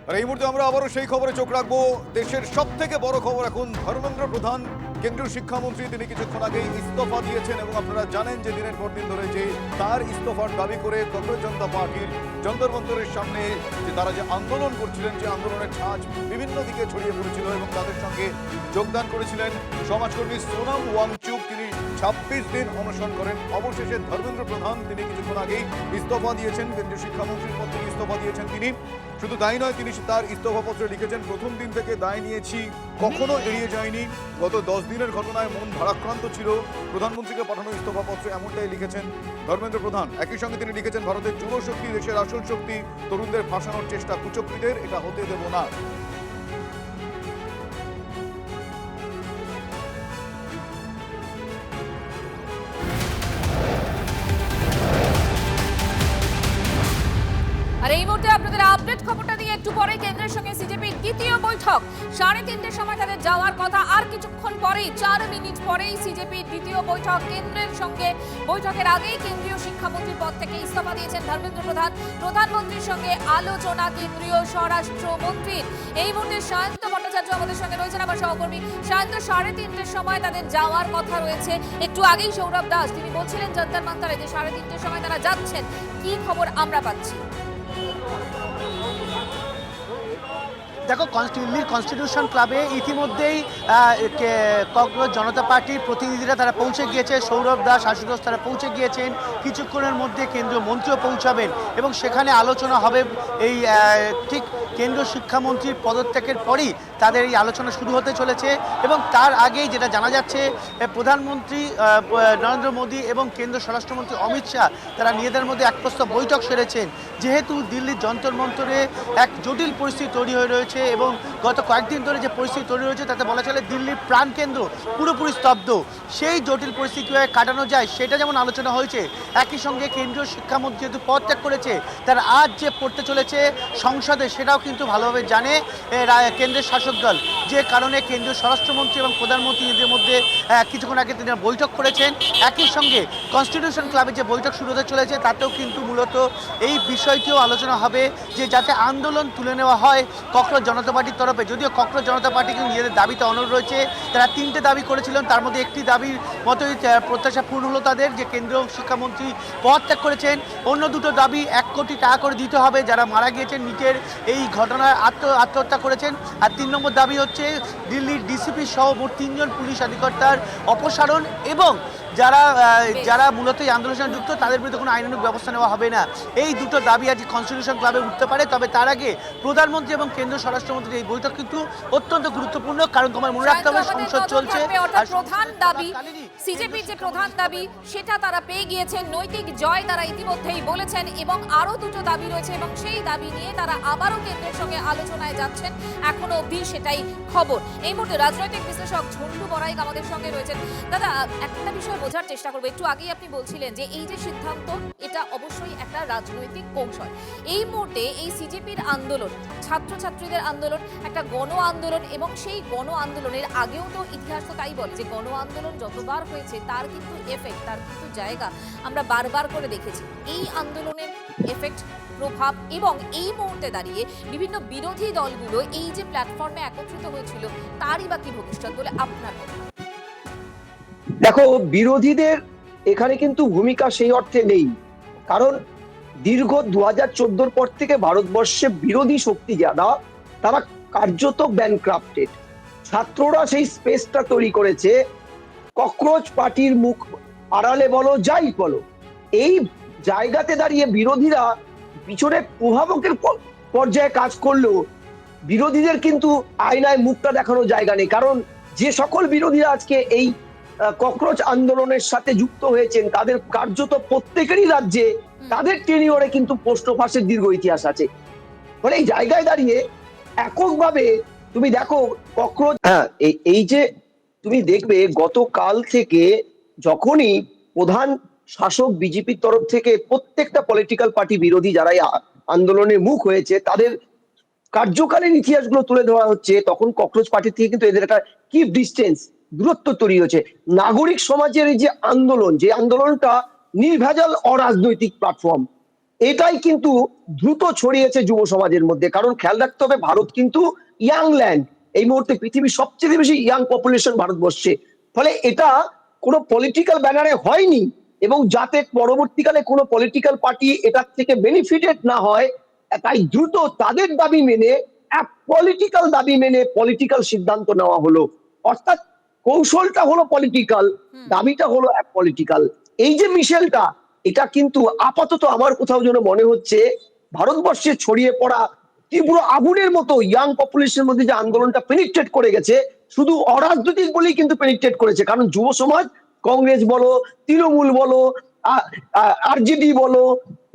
আর এই মুহূর্তে আমরা আবারও সেই খবরে চোখ রাখবো। দেশের সব থেকে বড় খবর এখন ধর্মেন্দ্র প্রধান কেন্দ্রীয় শিক্ষামন্ত্রী তিনি কিছুক্ষণ আগেই ইস্তফা দিয়েছেন এবং আপনারা জানেন যে দিনের পর দিন ধরে যে তার ইস্তফার দাবি করে কংগ্রেস জনতা পার্টির যন্তর মন্তরের সামনে যে তারা যে আন্দোলন করছিলেন, যে আন্দোলনের ছাঁচ বিভিন্ন দিকে ছড়িয়ে পড়েছিল এবং তাদের সঙ্গে যোগদান করেছিলেন সমাজকর্মী সোনাম ওয়াংচুক। তিনি 26 দিন অনশন করেন। অবশেষে ধর্মেন্দ্র প্রধান তিনি কিছুক্ষণ আগেই ইস্তফা দিয়েছেন, কেন্দ্রীয় শিক্ষামন্ত্রীর পদ থেকে ইস্তফা দিয়েছেন তিনি। শুধু তাই নয়, তিনি তার ইস্তফাপত্রে লিখেছেন, প্রথম দিন থেকে দায় নিয়েছি, কখনো এড়িয়ে যায়নি। গত 10 দিনের ঘটনায় মন ভারাক্রান্ত ছিল। প্রধানমন্ত্রীকে পাঠানো ইস্তফাপত্রে এমনটাই লিখেছেন ধর্মেন্দ্র প্রধান। একই সঙ্গে তিনি লিখেছেন, ভারতের যুবশক্তি দেশের আসল শক্তি, তরুণদের ফাঁসানোর চেষ্টা কুচক্রীদের, এটা হতে দেব না। আর এই মুহূর্তে আপনাদের আপডেট খবরটা দিয়ে একটু পরে কেন্দ্রের সঙ্গে সিজেপির দ্বিতীয় বৈঠক। 3:30টার সময় তাদের যাওয়ার কথা, আর কিছুক্ষণ পরেই 4 মিনিট পরেই সিজেপির দ্বিতীয় বৈঠক। কেন্দ্রের সঙ্গে বৈঠকের আগেই কেন্দ্রীয় শিক্ষামন্ত্রীর পদ থেকে ইস্তফা দিয়েছেন ধর্মেন্দ্র প্রধান। প্রধানমন্ত্রীর সঙ্গে আলোচনা কেন্দ্রীয় স্বরাষ্ট্রমন্ত্রীর। এই মুহূর্তে সায়ন্ত ভট্টাচার্য আমাদের সঙ্গে রয়েছেন, আমার সহকর্মী। সায়ন্ত, 3:30টার সময় তাদের যাওয়ার কথা রয়েছে। একটু আগেই সৌরভ দাস তিনি বলছিলেন যন্তর মন্তরে যে 3:30টার সময় তারা যাচ্ছেন। কি খবর আমরা পাচ্ছি? দেখো, দিল্লির কনস্টিটিউশন ক্লাবে ইতিমধ্যেই কংগ্রেস জনতা পার্টির প্রতিনিধিরা তারা পৌঁছে গিয়েছে। সৌরভ দাস, আশুতোষ তারা পৌঁছে গিয়েছেন। কিছুক্ষণের মধ্যে কেন্দ্রীয় মন্ত্রীও পৌঁছাবেন এবং সেখানে আলোচনা হবে। এই ঠিক কেন্দ্রীয় শিক্ষামন্ত্রীর পদত্যাগের পরই তাদের এই আলোচনা শুরু হতে চলেছে। এবং তার আগেই যেটা জানা যাচ্ছে, প্রধানমন্ত্রী নরেন্দ্র মোদী এবং কেন্দ্রীয় স্বরাষ্ট্রমন্ত্রী অমিত শাহ তারা নিজেদের মধ্যে এক প্রস্তাব বৈঠক সেরেছেন। যেহেতু দিল্লির যন্তর মন্তরে এক জটিল পরিস্থিতি তৈরি হয়ে রয়েছে এবং গত কয়েকদিন ধরে যে পরিস্থিতি তৈরি হয়েছে তাতে বলা চলে দিল্লির প্রাণকেন্দ্র পুরোপুরি স্তব্ধ। সেই জটিল পরিস্থিতি কীভাবে কাটানো যায় সেটা যেমন আলোচনা হয়েছে, একই সঙ্গে কেন্দ্রীয় শিক্ষামন্ত্রী যেহেতু পদত্যাগ করেছে, তার আজ যে পড়তে চলেছে সংসদে সেটাও কিন্তু ভালোভাবে জানে কেন্দ্রের শাসক দল। যে কারণে কেন্দ্রীয় স্বরাষ্ট্রমন্ত্রী এবং প্রধানমন্ত্রী এদের মধ্যে কিছুক্ষণ আগে তিনি বৈঠক করেছেন। একই সঙ্গে কনস্টিটিউশন ক্লাবে যে বৈঠক শুরু হতে চলেছে তাতেও কিন্তু মূলত এই বিষয়টিও আলোচনা হবে যে যাতে আন্দোলন তুলে নেওয়া হয় কংগ্রেস জনতা পার্টির তরফে। যদিও কংগ্রেস জনতা পার্টি কিন্তু নিজেদের দাবিতে অনড় রয়েছে। তারা 3টে দাবি করেছিলেন, তার মধ্যে একটি দাবির মতোই প্রত্যাশা পূর্ণ হলো তাদের, যে কেন্দ্রীয় শিক্ষামন্ত্রী পদত্যাগ করেছেন। অন্য 2টো দাবি 1 কোটি টাকা করে দিতে হবে যারা মারা গিয়েছেন, নিজের এই ঘটনায় আত্মহত্যা করেছেন। আর 3 নম্বর দাবি হচ্ছে দিল্লির ডিসিপি সহ মোট 3 জন পুলিশ আধিকর্তার অপসারণ এবং যারা মূলত এই আন্দোলনের সঙ্গে যুক্ত তাদের বিরুদ্ধে কোনো আইনানুগ ব্যবস্থা নেওয়া হবে না। এই 2টো দাবি আজ কনস্টিটিউশন ক্লাবে উঠতে পারে। তবে তার আগে প্রধানমন্ত্রী এবং কেন্দ্রীয় স্বরাষ্ট্রমন্ত্রীর এই বৈঠক কিন্তু অত্যন্ত গুরুত্বপূর্ণ, কারণ তোমার মনে রাখতে হবে সংসদ চলছে। আর প্রধান দাবি সিজেপির যে প্রধান দাবি সেটা তারা পেয়ে গিয়েছেন, নৈতিক জয় তারা ইতিমধ্যেই বলেছেন এবং আরো 2টো দাবি রয়েছে এবং সেই দাবি নিয়ে তারা আবারও কেন্দ্রের সঙ্গে আলোচনায় যাচ্ছেন। এখনো অবধি সেটাই খবর। এই মুহূর্তে রাজনৈতিক বিশ্লেষক ঝন্টু বড়াইক আমাদের সঙ্গে রয়েছেন। দাদা, একটা বিষয় বোঝার চেষ্টা করবো। একটু আগেই আপনি বলছিলেন যে এই যে সিদ্ধান্ত, এটা অবশ্যই একটা রাজনৈতিক কৌশল। এই মুহূর্তে এই সিজেপির আন্দোলন, ছাত্রছাত্রীদের আন্দোলন, একটা গণ আন্দোলন এবং সেই গণ আন্দোলনের আগেও তো ইতিহাস তো তাই বলে যে গণ আন্দোলন যতবার হয়েছে তার কিন্তু এফেক্ট, তার কিন্তু জায়গা আমরা বারবার করে দেখেছি। এই আন্দোলনের এফেক্ট, প্রভাব এবং এই মুহূর্তে দাঁড়িয়ে বিভিন্ন বিরোধী দলগুলো এই যে প্ল্যাটফর্মে একত্রিত হয়েছিল তারই বা কি ভবিষ্যৎ বলে আপনার? দেখো, বিরোধীদের এখানে কিন্তু ভূমিকা সেই অর্থে নেই, কারণ দীর্ঘ 2014 পর থেকে ভারতবর্ষে বিরোধী শক্তি যারা তারা কার্যত ব্যানক্রাফটেড। ছাত্ররা সেই স্পেসটা তৈরি করেছে, ককরোচ পার্টির মুখ আড়ালে বলো যাই বলো, এই জায়গাতে দাঁড়িয়ে বিরোধীরা পিছনে প্রভাবকের পর্যায়ে কাজ করলেও বিরোধীদের কিন্তু আয়নায় মুখটা দেখানোর জায়গা নেই। কারণ যে সকল বিরোধীরা আজকে এই ককরোচ আন্দোলনের সাথে যুক্ত হয়েছেন তাদের কার্যত প্রত্যেকেরই রাজ্যে তাদের টেনিওরে কিন্তু পোস্ট অফিসের দীর্ঘ ইতিহাস আছে। ফলে এই জায়গায় দাঁড়িয়ে এককভাবে তুমি দেখো ককরোচ, এই যে তুমি দেখবে গতকাল থেকে যখনই প্রধান শাসক বিজেপির তরফ থেকে প্রত্যেকটা পলিটিক্যাল পার্টি বিরোধী যারা আন্দোলনের মুখ হয়েছে তাদের কার্যকালীন ইতিহাসগুলো তুলে ধরা হচ্ছে, তখন ককরোচ পার্টি থেকে কিন্তু এদের একটা কিপ ডিস্টেন্স, দূরত্ব তৈরি হচ্ছে। নাগরিক সমাজের এই যে আন্দোলন, যে আন্দোলনটা নির্ভেজাল অরাজনৈতিক প্ল্যাটফর্ম, এটাই কিন্তু দ্রুত ছড়িয়েছে যুব সমাজের মধ্যে। কারণ খেয়াল রাখতে হবে, ভারত কিন্তু ইয়াং ল্যান্ড, এই মুহূর্তে পৃথিবীর সবচেয়ে বেশি ইয়াং পপুলেশন ভারতবর্ষে। ফলে এটা কোনো পলিটিক্যাল ব্যানারে হয়নি, এবং যাতে পরবর্তীকালে কোনো পলিটিক্যাল পার্টি এটার থেকে বেনিফিটেড না হয়, তাই দ্রুত তাদের দাবি মেনে, এক পলিটিক্যাল দাবি মেনে পলিটিক্যাল সিদ্ধান্ত নেওয়া হলো। অর্থাৎ কৌশলটা হলো পলিটিক্যাল, দাবিটা হলো এক পলিটিক্যাল। এই যে মিশেলটা, এটা কিন্তু আপাতত আমার কোথাও যেন মনে হচ্ছে ভারতবর্ষে ছড়িয়ে পড়া তীব্র আগুনের মতো ইয়াং পপুলেশনের মধ্যে যে আন্দোলনটা পেনিট্রেট করে গেছে, শুধু অরাজনৈতিক বলেই কিন্তু পেনিট্রেট করেছে। কারণ যুব সমাজ, কংগ্রেস বলো, তৃণমূল বলো, আরজেডি বলো,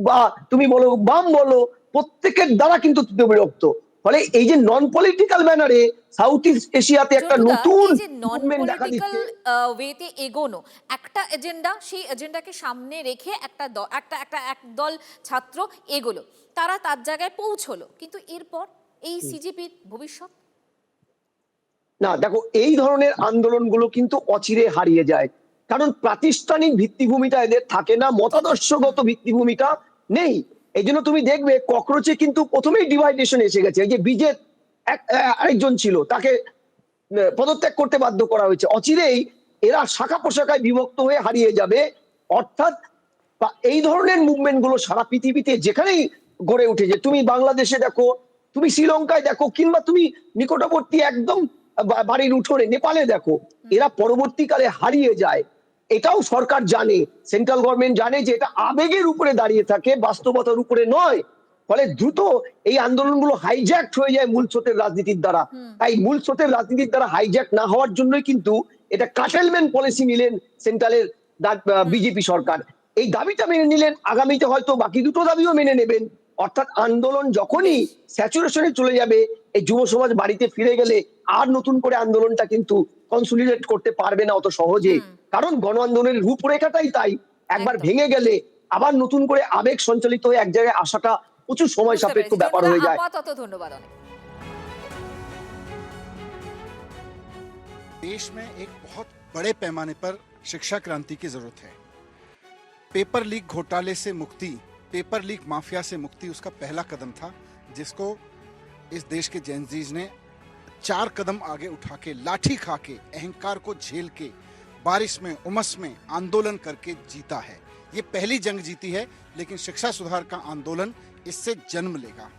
বা তুমি বলো বাম বলো, প্রত্যেকের দ্বারা কিন্তু বিরক্ত। ফলে এই যে নন পলিটিক্যাল ব্যানারে সাউথ ইস্ট এশিয়াতে একটা চন্দ্রদা, নতুন এই যে নন মুভমেন্ট দেখা পলিটিক্যাল দিচ্ছে। ওয়েতে এগোনো একটা এজেন্ডা, সেই এজেন্ডাকে সামনে রেখে একদল ছাত্র এগোলো, তারা তার জায়গায় পৌঁছলো, কিন্তু এরপর এই সিজেপির ভবিষ্যৎ? না দেখো, এই ধরনের আন্দোলনগুলো কিন্তু অচিরে হারিয়ে যায়, কারণ প্রাতিষ্ঠানিক ভিত্তিভূমিটা এদের থাকে না, মতাদর্শগত ভিত্তিভূমিটা নেই। এই জন্য তুমি দেখবে ককরোচে কিন্তু প্রথমেই ডিভাইডেশন এসে গেছে। এই যে বিজের আরেকজন ছিল, তাকে পদত্যাগ করতে বাধ্য করা হয়েছে। অচিরেই এরা শাখা প্রশাখায় বিভক্ত হয়ে হারিয়ে যাবে। অর্থাৎ এই ধরনের মুভমেন্ট গুলো সারা পৃথিবীতে যেখানেই গড়ে উঠেছে, তুমি বাংলাদেশে দেখো, তুমি শ্রীলঙ্কায় দেখো, কিংবা তুমি নিকটবর্তী একদম বাড়ির উঠোনে নেপালে দেখো, এরা পরবর্তীকালে হারিয়ে যায়। এটাও সরকার জানে, সেন্ট্রাল গভর্নমেন্ট জানে যে এটা আবেগের উপরে দাঁড়িয়ে থাকে, বাস্তবতার উপরে নয়। ফলে দ্রুত এই আন্দোলনগুলো হাইজ্যাক্ট হয়ে যায় মূল স্রোতের রাজনীতির দ্বারা। তাই মূল স্রোতের রাজনীতির দ্বারা হাইজ্যাক্ট না হওয়ার জন্যই কিন্তু এটা কাটেলমেন্ট পলিসি নিলেন সেন্ট্রালের বিজেপি সরকার। এই দাবিটা মেনে নিলেন, আগামীতে হয়তো বাকি দুটো দাবিও মেনে নেবেন। অর্থাৎ আন্দোলন যখনই স্যাচুরেশনে চলে যাবে, এই যুব সমাজ বাড়িতে ফিরে গেলে আর নতুন করে আন্দোলনটা কিন্তু কনসলিডেট করতে পারবে না অত সহজে। কারণ গণ আন্দোলনের রূপরেখাটাই তাই, একবার একদম। ভেঙে গেলে আবার নতুন করে আবেগ সঞ্চালিত হয়ে এক জায়গায় আসাটা প্রচুর সময় বুঝতে সাপেক্ষ পেরেছি। ব্যাপার চন্দ্রদা, হয়ে যায়। আপাতত ধন্যবাদ অনেক। देश में एक बहुत बड़े पैमाने पर शिक्षा क्रांति की जरूरत है। पेपर लीक घोटाले से मुक्ति, पेपर लीक माफिया से मुक्ति उसका पहला कदम था, जिसको इस देश के जेनजीज ने 4 कदम आगे उठा के, लाठी खा के, अहंकार को झेल के, बारिश में, उमस में आंदोलन करके जीता है। ये पहली जंग जीती है, लेकिन शिक्षा सुधार का आंदोलन इससे जन्म लेगा।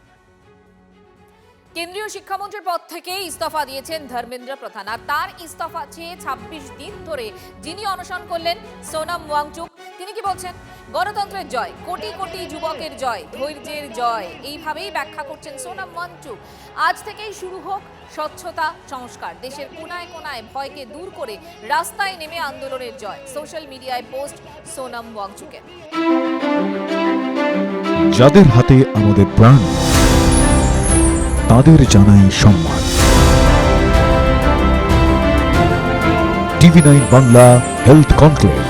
কেন্দ্রীয় শিক্ষামন্ত্রীর পদ থেকে ইস্তফা দিয়েছেন ধর্মেন্দ্র প্রধান, আর তার ইস্তফা চেয়ে 26 দিন ধরে যিনি অনশন করলেন, সোনাম ওয়াংচুক, তিনি কি বলছেন? গণতন্ত্রের জয়, কোটি কোটি যুবকের জয়, ধৈর্যের জয়, এইভাবেই ব্যাখ্যা করছেন সোনাম ওয়াংচুক। আজ থেকেই শুরু হোক স্বচ্ছতা সংস্কার, দেশের কোনায় কোনায় ভয়কে দূর করে রাস্তায় নেমে আন্দোলনের জয়। সোশ্যাল মিডিয়ায় পোস্ট সোনাম ওয়াংচুকের। যাদের হাতে আমাদের প্রাণ, তাদের জানাই সম্মান। TV9 Bangla health conclave.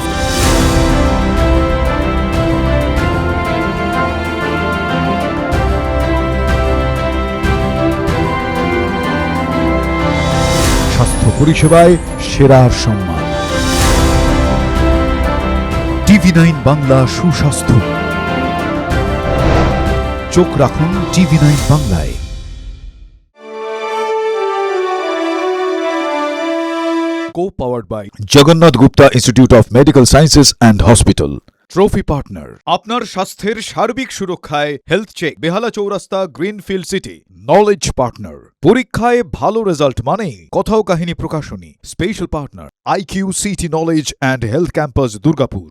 স্বাস্থ্য পরিষেবায় সেরার সম্মান। TV9 বাংলা সুস্বাস্থ্য। চোখ রাখুন TV9 বাংলায়। Co-powered by Jagannath Gupta Institute of Medical Sciences and Hospital. Trophy partner, আপনার স্বাস্থ্যের সার্বিক সুরক্ষায় হেলথ চেক, বেহালা চৌরাস্তা, গ্রিনফিল্ড সিটি। নলেজ পার্টনার, পরীক্ষায় ভালো রেজাল্ট মানেই কথাও কাহিনী প্রকাশনী। Special partner IQ CT knowledge and health campus, Durgapur.